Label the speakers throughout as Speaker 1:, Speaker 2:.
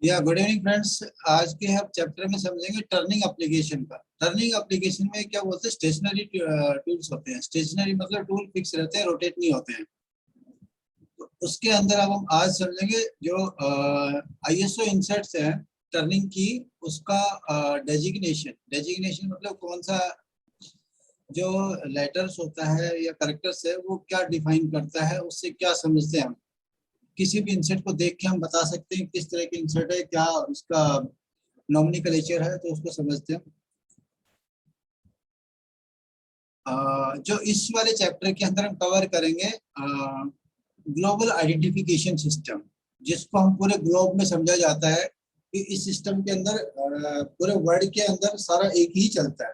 Speaker 1: या good evening friends. आज के हम चैप्टर में समझेंगे टर्निंग एप्लीकेशन का। टर्निंग एप्लीकेशन में क्या बोलते हैं, स्टेशनरी टूल्स होते हैं। स्टेशनरी मतलब टूल फिक्स रहते हैं, रोटेट नहीं होते हैं। तो उसके अंदर अब हम आज समझेंगे जो आईएसओ इंसर्ट्स है टर्निंग की, उसका डेजिग्नेशन। डेजिग्नेशन मतलब कौन सा जो लेटर्स होता है या कैरेक्टर्स है वो क्या डिफाइन करता है, उससे क्या समझते हैं हम। किसी भी इंसर्ट को देख के हम बता सकते हैं किस तरह की इंसर्ट है, क्या उसका नॉमिनिकलेचर है, तो उसको समझते हैं। जो इस वाले चैप्टर के अंदर हम कवर करेंगे ग्लोबल आइडेंटिफिकेशन सिस्टम, जिसको हम पूरे ग्लोब में समझा जाता है कि इस सिस्टम के अंदर पूरे वर्ल्ड के अंदर सारा एक ही चलता है।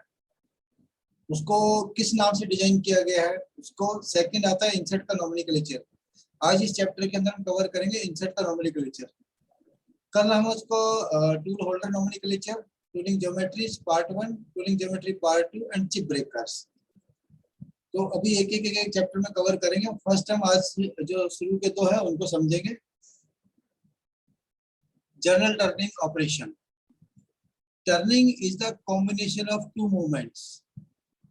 Speaker 1: उसको किस नाम से डिजाइन किया गया है, उसको सेकंड आता है इंसर्ट का नॉमिनिकलेचर। आज इस चैप्टर के अंदर हम कवर करेंगे इंसर्ट का नॉमिनिकलेचर। कल हम उसको tool holder nomenclature, tooling geometries part 1, tooling geometry part 2 and chip breakers. तो अभी एक चैप्टर में कवर करेंगे। फर्स्ट हम आज जो शुरू के दो है उनको समझेंगे। General turning operation. Turning is the combination of two movements.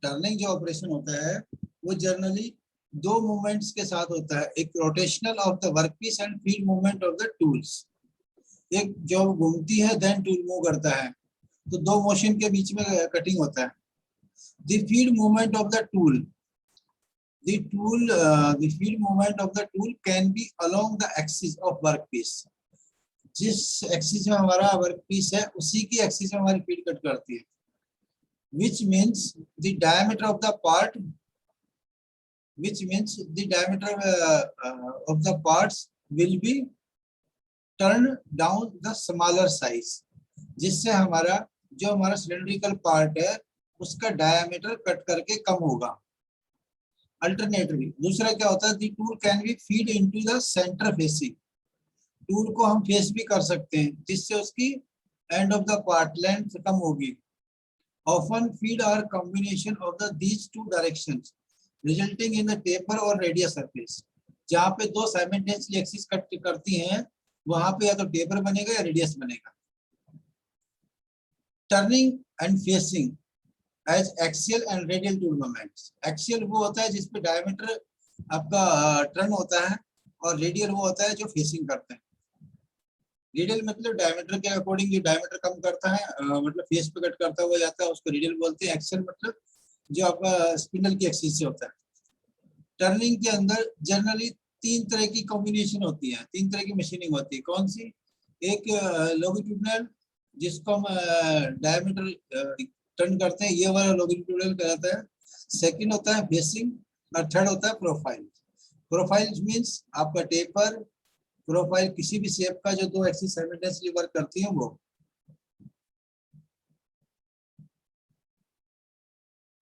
Speaker 1: Turning जो ऑपरेशन होता है वो जनरली दो मूवमेंट्स के साथ होता है, एक rotational of the workpiece and feed movement of the tools. एक जो घूमती है देन टूल मूव करता है, तो दो मोशन के बीच में कटिंग होता है। The feed movement of the tool, the feed movement of the tool can be along the axis of workpiece। जिस एक्सिस में हमारा वर्कपीस है उसी की एक्सिस में हमारी फीड कट करती है। which means the diameter of the part of the parts will be turned down the smaller size, जिससे हमारा सिलेंड्रिकल पार्ट है उसका डायमीटर कट करके कम होगा। अल्टरनेटली दूसरा क्या होता है, the tool can be feed into the center facing. Tool को हम फेस भी कर सकते हैं जिससे उसकी end of the part length कम होगी। Often feed or combination of the these two directions resulting in the taper और रेडियस सरफेस। जहाँ पे दो साइमल्टेनियसली एक्सिस कट करती हैं वहां पे या तो टेपर बनेगा या रेडियस बनेगा। Turning and facing as axial and radial tool moments. Axial वो होता है जिसपे डायमीटर आपका टर्न होता है, और रेडियल वो होता है जो फेसिंग करते हैं। रेडियल मतलब डायमीटर के अकॉर्डिंग जो डायमीटर कम करता है, मतलब फेस पे कट करता हुआ जाता है, उसको रेडियल बोलते हैं। एक्सियल मतलब जो आपका स्पिंडल की एक्सिस से होता है। टर्निंग के अंदर जनरली तीन तरह की कॉम्बिनेशन होती है, तीन तरह की मशीनिंग होती है। कौन सी? एक लॉन्गिट्यूडिनल, जिसको हम डायमीटर टर्न करते हैं, ये वाला लॉन्गिट्यूडिनल कहलाता है। सेकंड होता है फेसिंग, और थर्ड होता है प्रोफाइल। प्रोफाइल मींस आपका टेपर, प्रोफाइल किसी भी शेप का जो दो एक्सिस साइमल्टेनियसली वर्क करती है वो।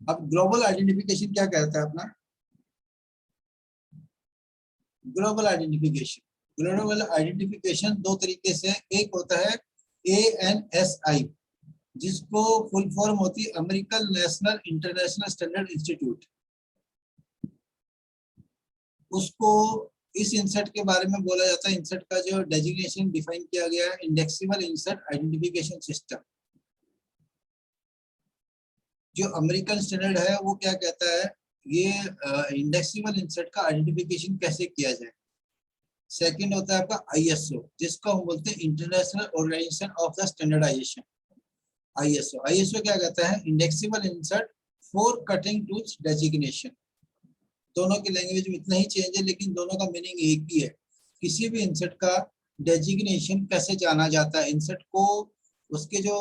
Speaker 1: अब ग्लोबल आइडेंटिफिकेशन क्या कहता है अपना? ग्लोबल आइडेंटिफिकेशन दो तरीके से। एक होता है ANSI, जिसको फुल फॉर्म होती है American national international standard institute. उसको इस इंसर्ट के बारे में बोला जाता है, इंसर्ट का जो डेजिग्नेशन डिफाइन किया गया है, इंडेक्सिबल इंसर्ट आइडेंटिफिकेशन सिस्टम। जो अमेरिकन स्टैंडर्ड है वो क्या कहता है, ये इंडेक्सिबल इंसर्ट का आइडेंटिफिकेशन कैसे किया जाए। सेकंड होता है आपका ISO, जिसको हम बोलते हैं international organization of the standardization. ISO क्या कहता है, indexable insert for cutting tools designation. दोनों की लैंग्वेज में इतना ही चेंज है, लेकिन दोनों का मीनिंग एक ही है। किसी भी इंसर्ट का डेजिग्नेशन कैसे जाना जाता है, इंसर्ट को उसके जो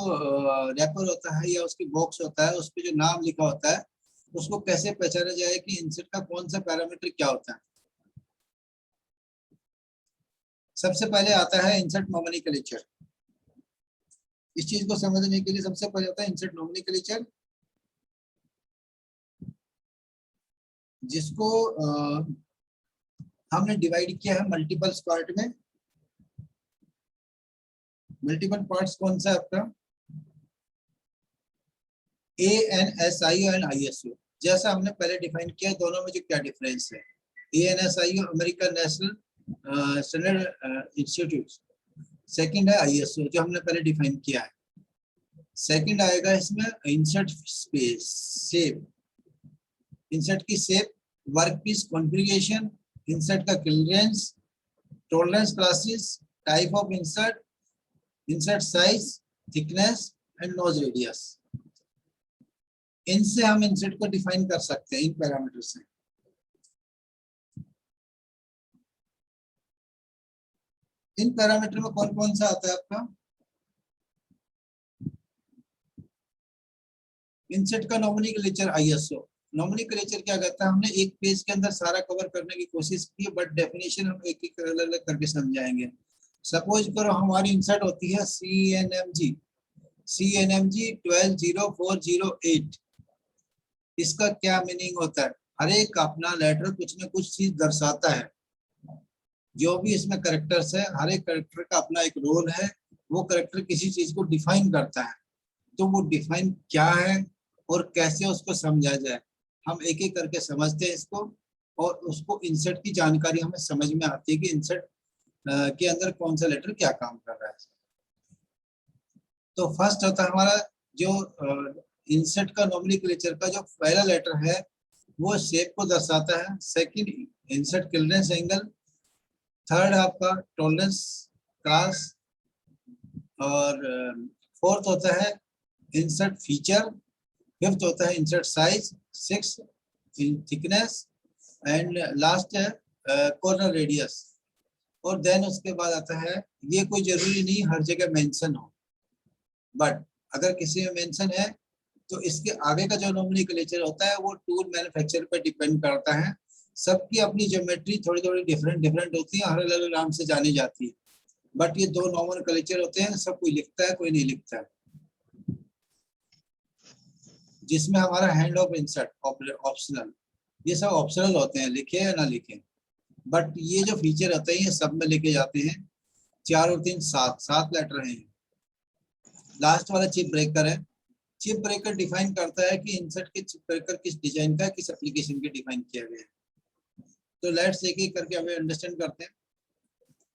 Speaker 1: रैपर होता है या उसकी बॉक्स होता है उस पर जो नाम लिखा होता है उसको कैसे पहचाना जाए कि इंसर्ट का कौन सा पैरामीटर क्या होता है। सबसे पहले आता है इंसर्ट नॉमिनिकलेचर। इस चीज को समझने के लिए सबसे पहले होता है इंसर्ट नॉमिनिकलेचर, जिसको हमने डिवाइड किया है मल्टीपल पार्ट में। मल्टीपल पार्ट्स कौन सा है आपका? ANSI and ISO। जैसा हमने पहले डिफाइन किया, दोनों में जो क्या डिफरेंस है। ANSI American National Standard Institute, second है आईएसओ जो हमने पहले डिफाइन किया है। सेकंड आएगा इसमें इंसर्ट स्पेस शेप, इंसर्ट की shape, work piece configuration, insert का clearance, tolerance classes, type of insert, insert size, thickness and nose radius. इनसे हम इंसर्ट को डिफाइन कर सकते हैं, इन पैरामीटर से। इन पैरामीटर में कौन कौन सा आता है आपका? इंसर्ट का नॉमेनक्लेचर आईएसओ। नॉमेनक्लेचर क्या कहता है, हमने एक पेज के अंदर सारा कवर करने की कोशिश की, बट डेफिनेशन हम एक एक अलग अलग करके समझाएंगे। सपोज करो हमारी इंसर्ट होती है CNMG 1200408। इसका क्या मीनिंग होता है? हर एक अपना लेटर कुछ न कुछ चीज दर्शाता है। जो भी इसमें करेक्टर्स है, हर एक करेक्टर का अपना एक रोल है, वो करेक्टर किसी चीज को डिफाइन करता है। तो वो डिफाइन क्या है और कैसे उसको समझा जाए, हम एक एक करके समझते हैं इसको, और उसको इंसर्ट की जानकारी हमें समझ में आती है कि इंसर्ट के अंदर कौन सा लेटर क्या काम कर रहा है। तो फर्स्ट होता है हमारा जो इंसर्ट का नॉमेनक्लेचर का जो पहला लेटर है वो शेप को दर्शाता है। Second insert clearance angle, third आपका टॉलरेंस क्लास, और फोर्थ होता है इंसर्ट फीचर, फिफ्थ होता है insert size, six thickness, and last है कॉर्नर रेडियस। और देन उसके बाद आता है, ये कोई जरूरी नहीं हर जगह मेंशन हो, बट अगर किसी में मेंशन है तो इसके आगे का जो नॉमेनक्लेचर होता है वो टूल मैन्युफैक्चरर पर डिपेंड करता है। सबकी अपनी ज्योमेट्री थोड़ी थोड़ी डिफरेंट होती है, हर अलग नाम से जानी जाती है, बट ये दो नॉमेनक्लेचर होते हैं, सब कोई लिखता है कोई नहीं लिखता है। जिसमें हमारा हैंड ऑफ इंसर्ट ऑप्शनल, ये सब ऑप्शनल होते हैं, लिखे या ना लिखे, बट ये जो फीचर होते हैं ये सब में लिखे जाते हैं। 4 और 3 7 लेटर हैं। लास्ट वाला चिप ब्रेकर है। चिप ब्रेकर डिफाइन करता है कि इंसर्ट के चिप ब्रेकर किस डिजाइन का, किस एप्लीकेशन के डिफाइन किया गया है। तो लेट्स एक एक करके हमें अंडरस्टैंड करते हैं।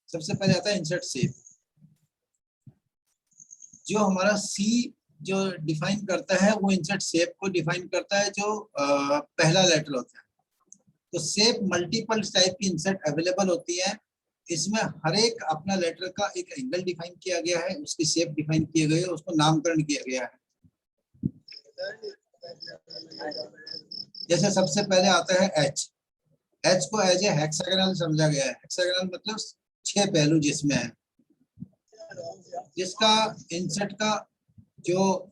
Speaker 1: सबसे पहले आता है इंसर्ट शेप। जो हमारा सी जो डिफाइन करता है वो इंसर्ट शेप को डिफाइन करता है, जो पहला लेटर होता है। तो शेप मल्टीपल टाइप की इंसर्ट अवेलेबल होती है। इसमें हर एक अपना लेटर का एक एंगल डिफाइन किया गया है, उसकी शेप डिफाइन किए गए, उसको नामकरण किया गया है। जैसे सबसे पहले आता है एच। एच को एज ए हेक्सागोनल समझा गया है। हेक्सागोनल मतलब 6 पहलू जिसमें है, जिसका इंसर्ट का जो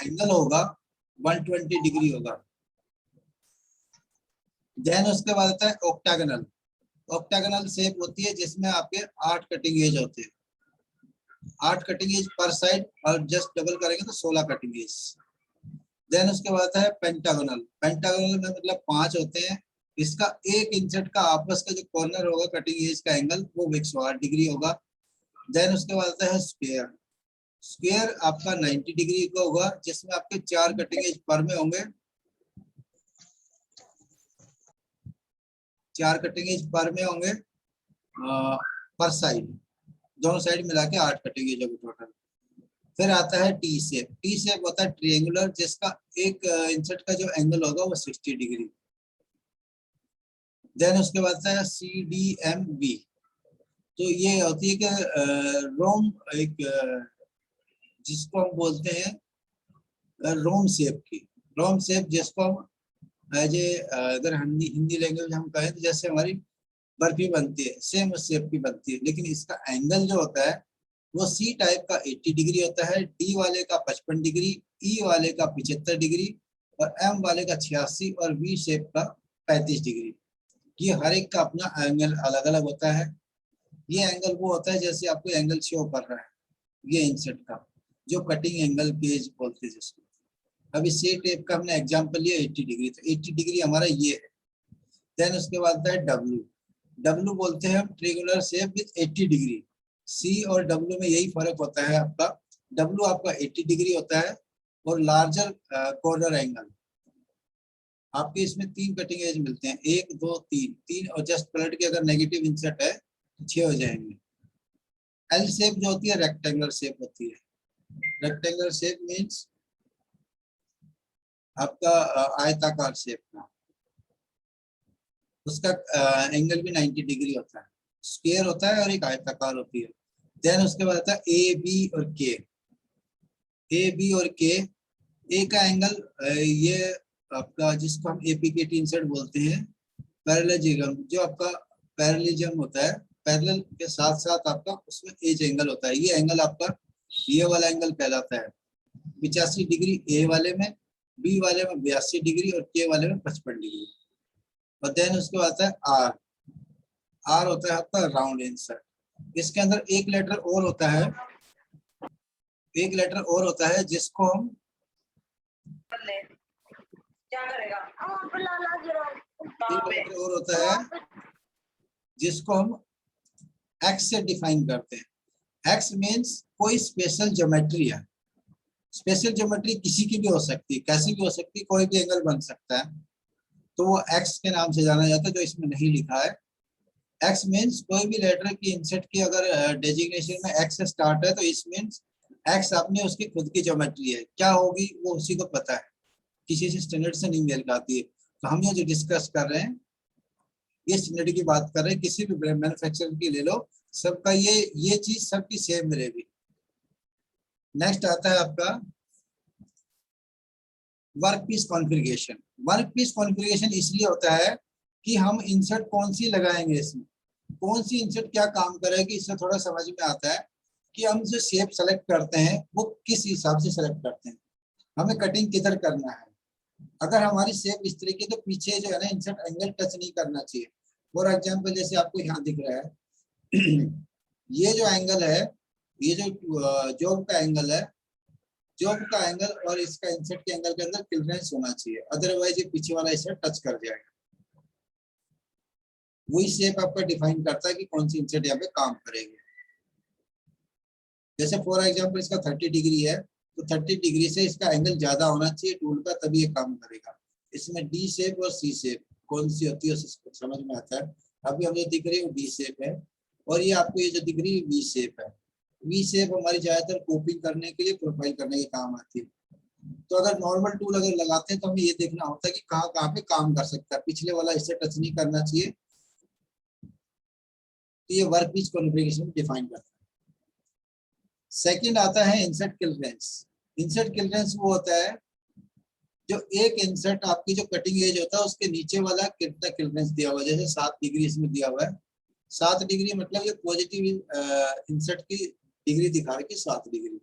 Speaker 1: एंगल होगा 120 डिग्री होगा। देन उसके बाद आता है ऑक्टागोनल। ऑक्टागोनल शेप होती है जिसमें आपके 8 कटिंग एज होते हैं, 8 कटिंग एज पर साइड, और जस्ट डबल करेंगे तो 16 कटिंग एज। देन उसके बाद है पेंटागोनल। पेंटागोनल में मतलब 5 होते हैं। इसका एक इंसर्ट का आपस का जो कॉर्नर होगा कटिंग एज का एंगल वो 108 डिग्री होगा। देन उसके बाद आता है स्क्वायर। स्क्वायर आपका 90 डिग्री का होगा, जिसमें आपके 4 कटिंग एज पर में होंगे, 4 कटिंग एज पर में होंगे पर साइड, दोनों साइड मिला के 8 कटिंग एज होगी टोटल। फिर आता है टी शेप। टी शेप होता है ट्रायंगुलर, जिसका एक इंसर्ट का जो एंगल होगा वो 60 डिग्री। देन उसके बाद आता है CDMB। तो ये होती है कि रोम, एक जिसको हम बोलते हैं रोम शेप की। रोम शेप जिसको हम एज ए अगर हिंदी लैंग्वेज हम कहें तो जैसे हमारी बर्फी बनती है, सेम उस शेप की बनती है, लेकिन इसका एंगल जो होता है वो सी टाइप का 80 डिग्री होता है, डी वाले का 55 डिग्री, ई वाले का 75 डिग्री, और एम वाले का 86, और वी शेप का 35 डिग्री। ये हर एक का अपना एंगल अलग अलग होता है। ये एंगल वो होता है जैसे आपको एंगल शो कर रहा है, ये इंसर्ट का जो कटिंग एंगल पेज बोलते हैं जिसको। अभी सी टेप का हमने एग्जांपल लिया 80 डिग्री, तो 80 डिग्री हमारा ये है। देन उसके बाद है डब्ल्यू। डब्ल्यू बोलते हैं हम ट्रायंगुलर शेप विद 80 डिग्री। सी और डब्ल्यू में यही फर्क होता है आपका, डब्ल्यू आपका 80 डिग्री होता है और लार्जर कॉर्नर एंगल। आपके इसमें 3 कटिंग एज मिलते हैं, 1 2 3, और जस्ट पलट के अगर नेगेटिव इंसर्ट है तो 6 हो जाएंगे। एल शेप जो होती है रेक्टेंगुलर शेप होती है। रेक्टेंगुलर शेप मीन्स आपका आयताकार शेप का, उसका एंगल भी 90 डिग्री होता है। स्क्वायर होता है और एक आयताकार होती है। देन उसके बाद आता है ए बी और के। ए बी और के, ए का एंगल ये आपका जिसको हम एपीकेटी सेट बोलते हैं, पैरेललिज्म, जो आपका पैरेललिज्म होता है, पैरेलल के साथ साथ आपका उसमें एज एंगल होता है। ये एंगल आपका ये वाला एंगल कहलाता है 85 डिग्री ए वाले में, बी वाले में 82 डिग्री और के वाले में 55 डिग्री। और देन उसके बाद आता है आर। आर होता है आपका राउंड इंसर्ट। इसके अंदर एक लेटर और होता है, एक लेटर और होता है जिसको हम क्या करेगा, एक लेटर और होता है जिसको हम एक्स से डिफाइन करते हैं। एक्स मीन्स कोई स्पेशल ज्योमेट्री है। स्पेशल ज्योमेट्री किसी की भी हो सकती है, कैसी भी हो सकती है, कोई भी एंगल बन सकता है, तो वो एक्स के नाम से जाना जाता है, जो इसमें नहीं लिखा है। एक्स मीन्स कोई भी लेटर की इंसर्ट की अगर डेजिग्नेशन में एक्स से स्टार्ट है तो इस मीन्स एक्स अपने उसकी खुद की ज्योमेट्री है, क्या होगी वो उसी को पता है, किसी से स्टैंडर्ड से नहीं मेल खाती है। तो हम ये जो डिस्कस कर रहे हैं ये स्टैंडर्ड की बात कर रहे हैं, किसी भी मैन्युफैक्चरर की ले लो, सबका ये चीज सबकी सेम मिलेगी। नेक्स्ट आता है आपका work piece configuration. Work piece configuration इसलिए होता है कि हम इंसर्ट कौन सी लगाएंगे, इसमें कौन सी इंसर्ट क्या काम करेगी, इससे थोड़ा समझ में आता है कि हम जो शेप सेलेक्ट करते हैं वो किस हिसाब से सेलेक्ट करते हैं, हमें कटिंग किधर करना है। अगर हमारी शेप इस तरीके तो पीछे जो है ना इंसर्ट एंगल टच नहीं करना चाहिए। फॉर एग्जांपल जैसे आपको यहाँ दिख रहा है ये जो एंगल है, ये जो जॉब का एंगल है, जॉब का एंगल और इसका इंसर्ट के एंगल के अंदर क्लियरेंस होना चाहिए, अदरवाइज ये पीछे वाला इसे टच कर जाएगा। वही शेप आपका डिफाइन करता है कि कौन सी इंसर्ट यहाँ पे काम करेगी। जैसे फॉर एग्जांपल इसका 30 डिग्री है तो 30 डिग्री से इसका एंगल ज्यादा होना चाहिए टूल का, तभी ये काम करेगा। इसमें डी शेप और सी शेप कौन सी होती है समझ में आता है। अभी हमें दिख रही है वो डी शेप है, और ये आपको ये जो दिख रही है वी शेप है। वी शेप हमारी ज्यादातर कॉपिंग करने के लिए, प्रोफाइल करने के काम आती है। तो अगर नॉर्मल टूल अगर लगाते हैं तो हमें ये देखना होता है कि कहाँ कहाँ पे काम कर सकता है, पिछले वाला इससे टच नहीं करना चाहिए। तो ये वर्क पीस कॉन्फ़िगरेशन डिफाइन करता है। सेकंड आता है इंसर्ट क्लियरेंस। इंसर्ट क्लियरेंस वो होता है जो एक इंसर्ट आपकी जो कटिंग एज होता है उसके नीचे वाला कितना क्लियरेंस दिया हुआ है। जैसे 7 डिग्री इसमें दिया हुआ है, 7 डिग्री मतलब ये पॉजिटिव इंसर्ट की डिग्री दिखा रहा है कि 7 डिग्री।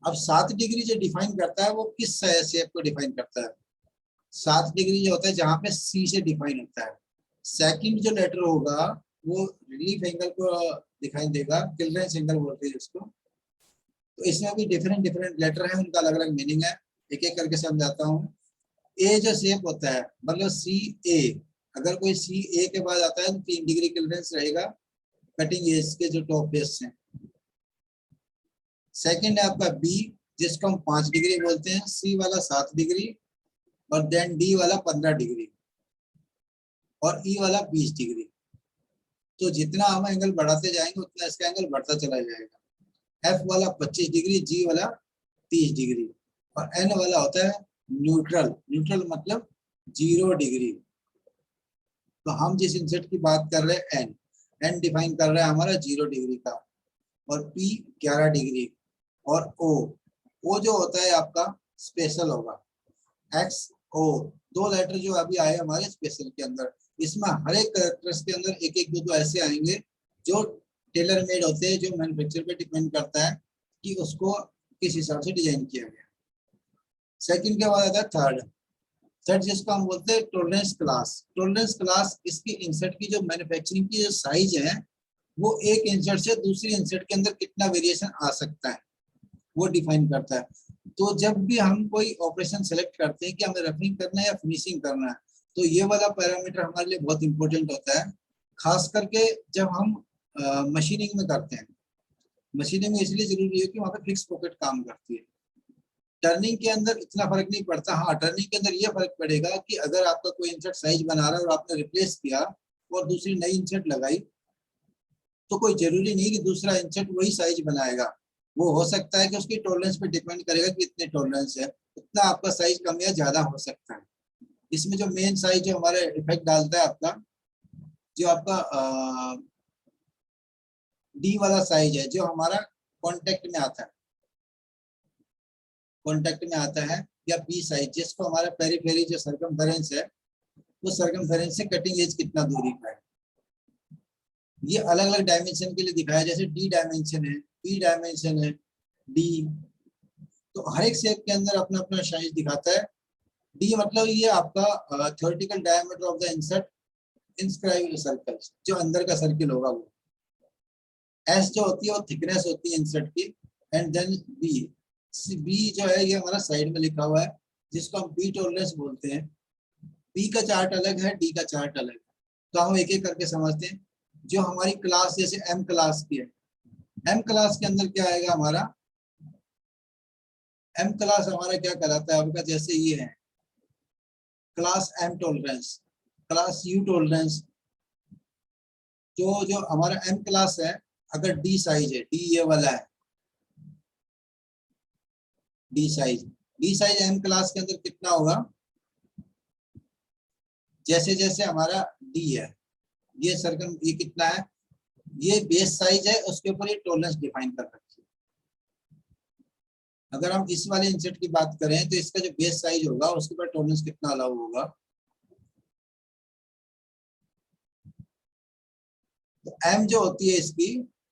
Speaker 1: अब 7 डिग्री जो डिफाइन करता है वो किस शेप को डिफाइन करता है। 7 डिग्री जो होता है जहां पे सी से डिफाइन होता है। सेकंड जो लेटर होगा वो रिलीफ एंगल को दिखाई देगा, क्लियरेंस एंगल बोलते हैं इसको। तो इसमें भी डिफरेंट डिफरेंट लेटर है, उनका अलग अलग मीनिंग है, एक एक करके समझाता हूँ। ए जो शेप होता है मतलब सी ए, अगर कोई सी ए के बाद आता है तो 3 डिग्री क्लियरेंस रहेगा कटिंग एज के जो टॉप फेस हैं। सेकंड है आपका बी जिसको हम 5 डिग्री बोलते हैं, सी वाला 7 डिग्री और देन डी वाला 15 डिग्री और ई वाला 20 डिग्री। तो जितना हम एंगल बढ़ाते जाएंगे उतना इसका एंगल बढ़ता चला जाएगा। एफ वाला 25 डिग्री, जी वाला 30 डिग्री और एन वाला होता है न्यूट्रल। न्यूट्रल मतलब 0 डिग्री। तो हम जिस इंसर्ट की बात कर रहे हैं एन, एन डिफाइन कर रहा है हमारा 0 डिग्री का, और पी 11 डिग्री और ओ जो होता है आपका स्पेशल होगा। एक्स ओ दो लेटर जो अभी आए हमारे स्पेशल के अंदर, इसमें हर एक कैरेक्टर्स के अंदर एक एक दो ऐसे आएंगे जो टेलर मेड होते हैं, जो मैन्युफैक्चरर पे डिपेंड करता है कि उसको किस हिसाब से डिजाइन किया गया। सेकंड के बाद आता है थर्ड जिसको हम बोलते हैं टॉलरेंस क्लास। टॉलरेंस क्लास इसकी इंसर्ट की जो मैन्युफैक्चरिंग की जो साइज है वो एक इंसर्ट से दूसरी इंसर्ट के अंदर कितना वेरिएशन आ सकता है वो डिफाइन करता है। तो जब भी हम कोई ऑपरेशन सेलेक्ट करते हैं कि हमें रफिंग करना है या फिनिशिंग करना है, तो ये वाला पैरामीटर हमारे लिए बहुत इंपॉर्टेंट होता है, खास करके जब हम मशीनिंग में करते हैं। मशीनिंग में इसलिए जरूरी है कि वहाँ पे फिक्स पॉकेट काम करती है। टर्निंग के अंदर इतना फर्क नहीं पड़ता। हाँ, टर्निंग के अंदर ये फर्क पड़ेगा कि अगर आपका कोई इंसर्ट साइज बना रहा है और आपने रिप्लेस किया और दूसरी नई इंसर्ट लगाई तो कोई जरूरी नहीं कि दूसरा इंसर्ट वही साइज बनाएगा, वो हो सकता है कि उसकी टॉलरेंस पे डिपेंड करेगा कि इतने टॉलरेंस है, उतना आपका साइज कम या ज्यादा हो सकता है। इसमें जो मेन साइज जो हमारे इफेक्ट डालता है आपका, जो आपका डी वाला साइज है, जो हमारा कॉन्टेक्ट में आता है, कॉन्टेक्ट में आता है, या पी साइज जिसको हमारा पेरीफेरी जो सर्कमफेरेंस है, वो सर्कमफेरेंस से कटिंग एज कितना दूरी का है। ये अलग अलग डायमेंशन के लिए दिखाया, जैसे डी डायमेंशन है, पी डायमेंशन है, डी, तो हर एक शेप के अंदर अपना अपना साइज दिखाता है। डी मतलब ये आपका theoretical diameter of the insert inscribed circle, जो अंदर का सर्किल होगा वो। एस जो होती है वो थिकनेस होती है इंसर्ट की, एंड देन बी, बी जो है ये हमारा साइड में लिखा हुआ है, जिसको हम बी टॉलरेंस बोलते हैं। बी का चार्ट अलग है, डी का चार्ट अलग है, तो हम एक एक करके समझते हैं। जो हमारी क्लास जैसे एम क्लास की है, एम क्लास के अंदर क्या आएगा हमारा, एम क्लास हमारा क्या कहलाता है आपका, जैसे ये है class M tolerance, class U tolerance, जो हमारा एम क्लास है, अगर डी साइज है, डी ये वाला है, D size, D size M class के अंदर कितना होगा, जैसे जैसे हमारा डी है, ये सर्कल ये कितना है, ये बेस साइज है, उसके ऊपर ये टॉलरेंस डिफाइन कर रखी है। अगर हम इस वाले इंसर्ट की बात करें तो इसका जो बेस साइज होगा उसके ऊपर टॉलरेंस कितना अलाउ होगा, तो एम जो होती है इसकी,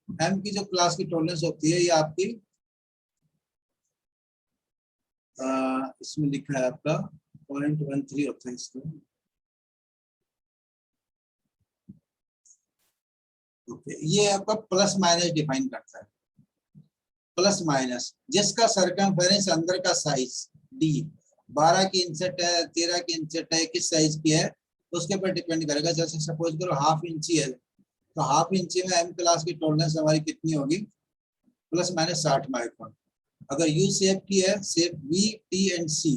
Speaker 1: एम की जो क्लास की टॉलरेंस होती है, ये आपकी इसमें लिखा है आपका 0.13 होता है इसका। ओके, ये आपका प्लस माइनस डिफाइन करता है, प्लस माइनस, जिसका सर्कमफेरेंस अंदर का साइज डी 12 की इंचेट है, 13 की इंचेट है, किस साइज की है उसके ऊपर डिपेंड करेगा। जैसे सपोज करो हाफ इंची है, तो हाफ इंची में एम क्लास की टॉलरेंस हमारी कितनी होगी, प्लस माइनस 60 माइक्रोन। अगर यू शेप की है, शेप वी टी एंड सी,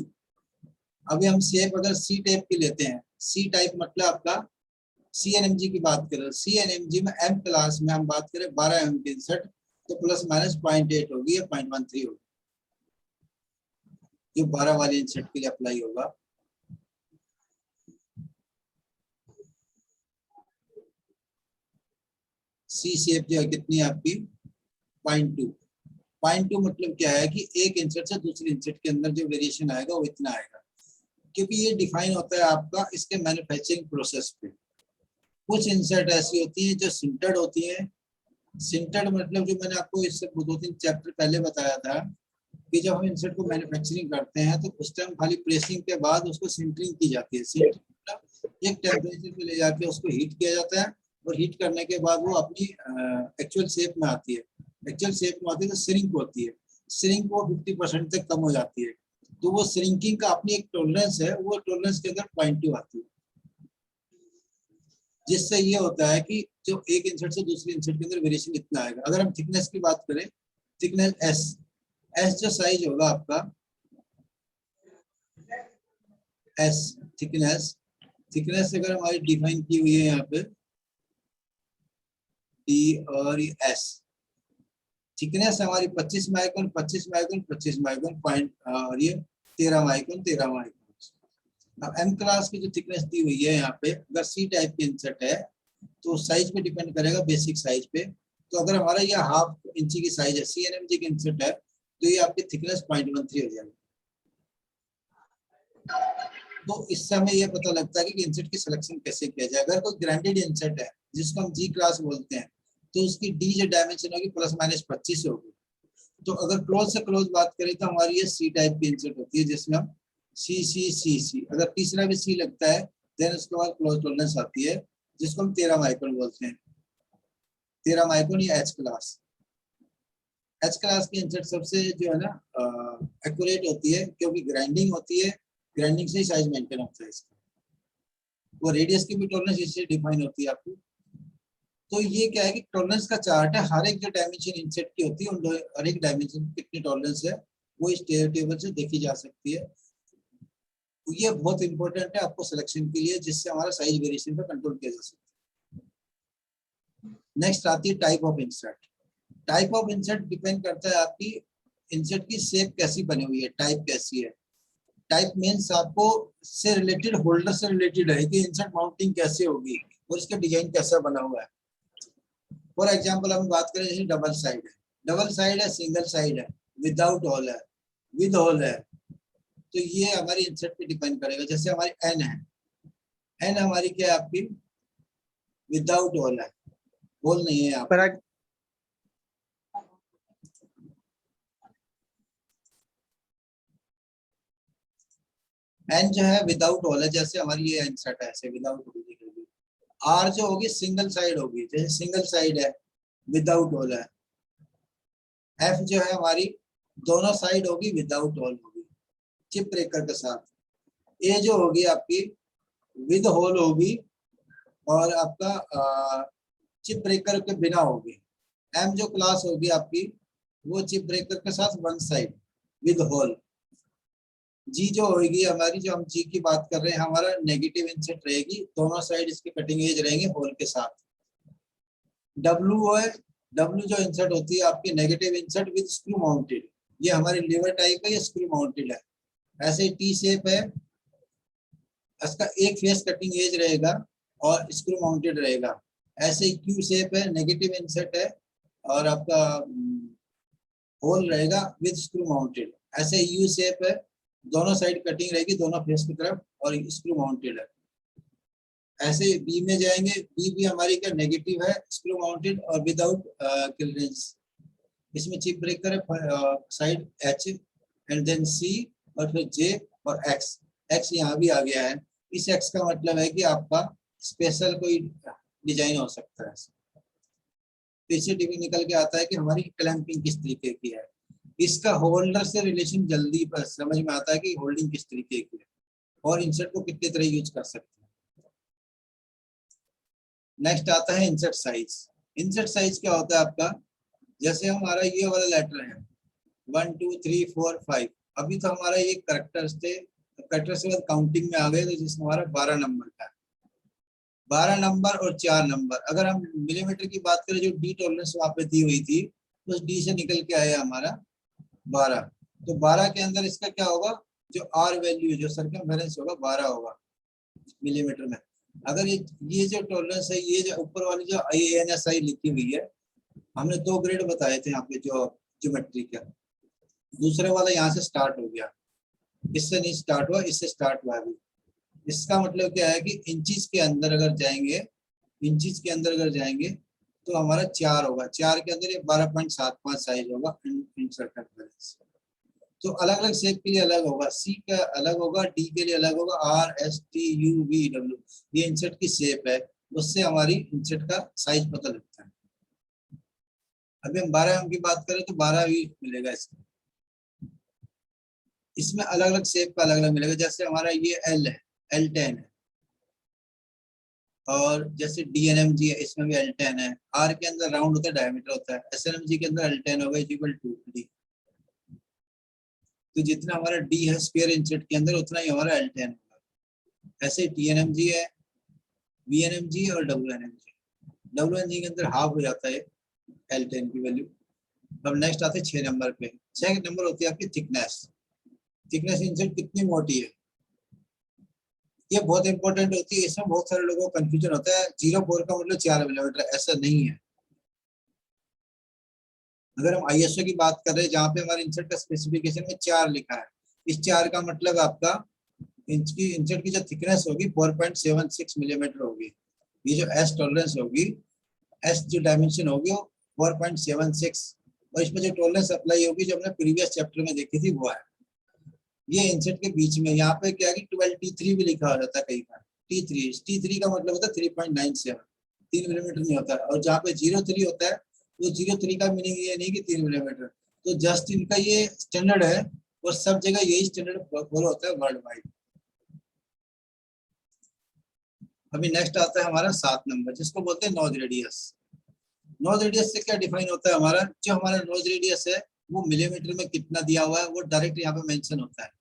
Speaker 1: अभी हम शेप अगर सी टाइप की लेते हैं, सी टाइप मतलब आपका CNMG की बात करें, CNMG में एम क्लास में हम बात करें 12 mm की इंसर्ट, तो प्लस माइनस 0.8 होगी या 0.13 होगी, जो 12 वाली इंसर्ट के लिए अप्लाई होगा। सी शेप जो है कितनी है आपकी 0.2, 0.2 मतलब क्या है कि एक इंसर्ट से दूसरी इंसर्ट के अंदर जो वेरिएशन आएगा वो इतना आएगा, क्योंकि ये डिफाइन होता है आपका इसके मैन्युफैक्चरिंग प्रोसेस पे। कुछ इंसर्ट ऐसी होती है जो सिंटर्ड होती है, सिंटर्ड मतलब जो मैंने आपको इससे 2-3 चैप्टर पहले बताया था कि जब हम इंसर्ट को मैन्युफैक्चरिंग करते हैं तो उस टाइम खाली प्रेसिंग के बाद उसको सिंटरिंग की जाती है। सिंटरिंग मतलब एक टेम्परेचर पे ले जाके उसको हीट किया जाता है, और हीट करने के बाद वो अपनी एक्चुअल शेप में आती है, एक्चुअल शेप में आती है तो श्रिंक होती है, श्रिंक वो 50% तक कम हो जाती है, तो वो श्रिंकिंग का अपनी एक टॉलरेंस है, वो टॉलरेंस के अंदर 0.2 आती है, जिससे ये होता है कि जो एक इंसर्ट से दूसरी इंसर्ट के अंदर वेरिएशन इतना आएगा। अगर हम थिकनेस की बात करें, थिकनेस एस, एस जो साइज होगा आपका, एस थिकनेस, थिकनेस अगर हमारी डिफाइन की हुई है यहाँ पे डी और एस, थिकनेस हमारी 25 माइक्रोन 25 माइक्रोन 25 माइक्रोन पॉइंट, और ये 13 माइक्रोन 13 माइक्रोन। अब एम क्लास की जो थिकनेस दी हुई है यहाँ पे, अगर सी टाइप की इंसर्ट है तो साइज पे डिपेंड करेगा, बेसिक साइज पे। तो अगर हमारा ये हाफ इंची की साइज है, CNMG की इंसर्ट है, तो ये आपकी थिकनेस 0.13 हो जाएगी। तो इससे हमें ये पता लगता है कि इंसर्ट की सिलेक्शन कैसे किया जाए। अगर कोई ग्रांडेड इंसर्ट है जिसको हम जी क्लास बोलते हैं, तो उसकी डी जो डायमेंशन होगी प्लस माइनस 25 होगी। तो अगर क्लोज से क्लोज बात करें तो हमारी ये सी टाइप की इंसर्ट होती है, जिसमें हम सी सी सी सी, अगर तीसरा भी सी लगता है देन उसके बाद क्लोज टॉलरेंस आती है, जिसको हम 13 माइक्रोन बोलते हैं, 13 माइक्रोन या एच क्लास। एच क्लास की इंसर्ट सबसे जो है ना एक्यूरेट होती है, क्योंकि ग्राइंडिंग होती है, ग्राइंडिंग से ही साइज मेंटेन होता है इसका। वो रेडियस की भी टॉलरेंस इससे डिफाइन होती है आपको। तो ये क्या है कि टॉलरेंस का चार्ट है, हर एक जो डायमेंशन इंसर्ट की होती है उन हर एक डायमेंशन की कितनी टॉलरेंस है वो इस टेबल से देखी जा सकती है। तो ये बहुत इंपॉर्टेंट है आपको सिलेक्शन के लिए, जिससे हमारा साइज वेरिएशन पर कंट्रोल किया जा सकता है। नेक्स्ट आती है type of insert. Type of insert depend करता है आपकी इंसर्ट की शेप कैसी बनी हुई है, टाइप कैसी है। टाइप मीन्स आपको से रिलेटेड, होल्डर से रिलेटेड है कि इंसर्ट माउंटिंग कैसे होगी और इसका डिजाइन कैसा बना हुआ है। फॉर एग्जांपल हम बात करें जैसे डबल साइड है, डबल साइड है, सिंगल साइड है, विदाउट होल है, विद होल है, तो ये हमारी इंसर्ट पे डिपेंड करेगा। जैसे हमारी एन है, एन हमारी क्या है आपकी विदाउट होल है, होल नहीं है आप। एन जो है विदाउट होल है, जैसे हमारी ये इंसर्ट है ऐसे विदाउट होल दिखेगी। आर जो होगी सिंगल साइड होगी, जैसे सिंगल साइड है, विदाउट होल है। एफ जो है हमारी दोनों साइड होगी, विदाउट होल होगी, चिप ब्रेकर के साथ। ए जो होगी आपकी विद होल होगी और आपका चिप ब्रेकर के बिना होगी। एम जो क्लास होगी आपकी वो चिप ब्रेकर के साथ वन साइड विद होल। जी जो होगी हमारी, जो हम जी की बात कर रहे हैं, हमारा नेगेटिव इंसर्ट रहेगी, दोनों साइड इसकी कटिंग एज रहेंगे होल के साथ। डब्ल्यू है, डब्ल्यू जो इंसर्ट होती है आपकी negative insert with screw mounted, ये हमारी लीवर टाइप है, ये स्क्रू माउंटेड है। ऐसे टी शेप है, इसका एक फेस कटिंग एज रहेगा और स्क्रू माउंटेड रहेगा। ऐसे क्यू शेप है, नेगेटिव इंसर्ट है और आपका होल रहेगा विद स्क्रू माउंटेड। ऐसे यू शेप है, दोनों साइड कटिंग रहेगी दोनों फेस की तरफ और स्क्रू माउंटेड है। ऐसे बी में जाएंगे, बी भी हमारी क्या नेगेटिव है, स्क्रू माउंटेड और विदाउट क्लियरेंस। इसमें चिप ब्रेकर है साइड एच एंड देन सी और फिर जे और एक्स। एक्स यहाँ भी आ गया है, इस एक्स का मतलब है कि आपका स्पेशल कोई डिजाइन हो सकता है। तो इससे निकल के आता है कि हमारी क्लैंपिंग किस तरीके की है। इसका होल्डर से रिलेशन जल्दी समझ में आता है कि होल्डिंग किस तरीके की है और इंसर्ट को कितने तरह यूज कर सकते हैं। नेक्स्ट आता है इंसर्ट साइज। इंसर्ट साइज क्या होता है आपका, जैसे हमारा ये वाला लेटर है 1 2 3 4 5, अभी तो हमारा ये करेक्टर्स थे, करेक्टर से बाद काउंटिंग में आ गए, तो जिसमें हमारा 12 नंबर का, 12 नंबर और 4 नंबर। अगर हम मिलीमीटर की बात करें, जो डी टॉलरेंस वहां पे दी हुई थी, तो उस डी से निकल के आया हमारा 12। तो 12 के अंदर इसका क्या होगा, जो आर वैल्यू जो सर्कमफेरेंस होगा 12 होगा मिलीमीटर में। अगर ये जो टॉलरेंस है, ये जो ऊपर वाली जो ANSI लिखी हुई है, हमने 2 ग्रेड बताए थे यहाँ पे जो ज्योमेट्री का, दूसरे वाला यहाँ से स्टार्ट हो गया, इससे नहीं स्टार्ट हुआ, इससे स्टार्ट हुआ अभी। इसका मतलब क्या है कि इंचेस के अंदर अगर जाएंगे, इंचेस के अंदर अगर जाएंगे तो हमारा 4 होगा, 4 के अंदर ये 12.75 साइज होगा सर्कमफेरेंस। तो अलग अलग शेप के लिए अलग होगा, सी का अलग होगा, डी के लिए अलग होगा, R S T U V W, ये इंसर्ट की शेप है, उससे हमारी इंसर्ट का साइज पता लगता है। अभी हम 12 की बात करें तो 12 भी मिलेगा इसमें। इसमें अलग अलग शेप का अलग अलग मिलेगा, जैसे हमारा ये एल है, L10 है, और जैसे DNMG है, इसमें भी L10 है। आर के अंदर राउंड होता है, डायमीटर होता है, SNMG के अंदर L10 होगा इक्वल टू D। तो जितना हमारा डी है स्क्वायर इंचेट के अंदर, उतना ही हमारा L10 होगा। ऐसे TNMG है, VNMG और WNMG। WNG के अंदर हाफ हो जाता है L10 की वैल्यू। अब नेक्स्ट आते हैं 6 नंबर पे। 6 नंबर होती है आपकी थिकनेस। थिकनेस इंचेट कितनी मोटी है, ये बहुत इंपॉर्टेंट होती है। इसमें बहुत सारे लोगों को कंफ्यूजन होता है, 0.4 का मतलब 4 मिलीमीटर, ऐसा नहीं है। अगर हम ISO की बात कर रहे हैं, जहाँ पे हमारे इंसर्ट का स्पेसिफिकेशन में 4 लिखा है, इस 4 का मतलब आपका इंसर्ट की जो थिकनेस होगी 4.76 मिलीमीटर होगी। ये जो एस टॉलरेंस होगी, एस जो डायमेंशन होगी वो 4.76, और इसमें जो टॉलरेंस अप्लाई होगी जो हमने प्रीवियस चैप्टर में देखी थी वो है। ये इंसर्ट के बीच में यहाँ पे क्या है कि 12T3 भी लिखा हो जाता है कई बार। T3 का मतलब होता है 3.97, 3 मिलीमीटर नहीं होता है। और जहाँ पे 0.3 होता है, तो 0.3 का मीनिंग ये नहीं कि 3 मिलीमीटर। तो जस्ट इनका ये स्टैंडर्ड है और सब जगह यही स्टैंडर्ड फॉलो होता है वर्ल्ड वाइड। अभी नेक्स्ट आता है हमारा 7 नंबर, जिसको बोलते हैं नोज रेडियस। नोज रेडियस से क्या डिफाइन होता है हमारा, जो हमारा नोज रेडियस है वो मिलीमीटर में कितना दिया हुआ है वो डायरेक्ट यहाँ पे मेंशन होता है।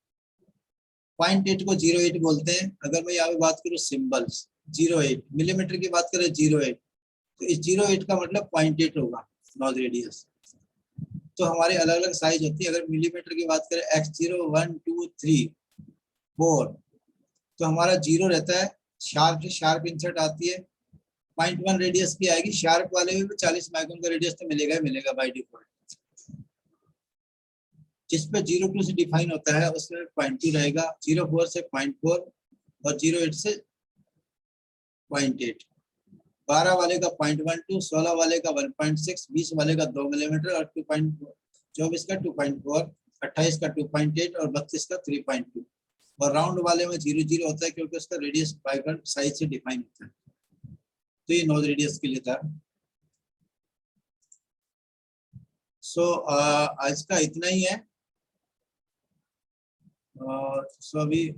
Speaker 1: 0.8 को 0.8 बोलते हैं। अगर मैं यहाँ पे बात करूँ सिंबल्स, 0.8 मिलीमीटर की बात करें 0.8, तो इस 0.8 का मतलब 0.8 होगा नोज रेडियस। तो हमारे अलग अलग साइज होती है। अगर मिलीमीटर की बात करें x0 1 2 3 4, तो हमारा 0 रहता है, शार्प से शार्प इंसर्ट आती है, 0.1 रेडियस की आएगी। शार्प वाले में भी 40 माइक्रोन का रेडियस तो मिलेगा ही मिलेगा बाय डिफॉल्ट। जिस पे 0.2 से डिफाइन होता है उसमें 0.2 रहेगा, 0.4 से 0.4 और 0.8 से 0.8। 12 वाले का 0.12, 16 वाले का 1.6, 20 वाले का 2 मिलीमीटर और 24 का 2.4, 28 का 2.8 और 32 का 3.2। और राउंड वाले में 0.0 होता है क्योंकि उसका रेडियस बाइकॉन साइज से डिफाइन होता है। तो ये नोज रेडियस के लिए था। सो आज का इतना ही है। सो अभी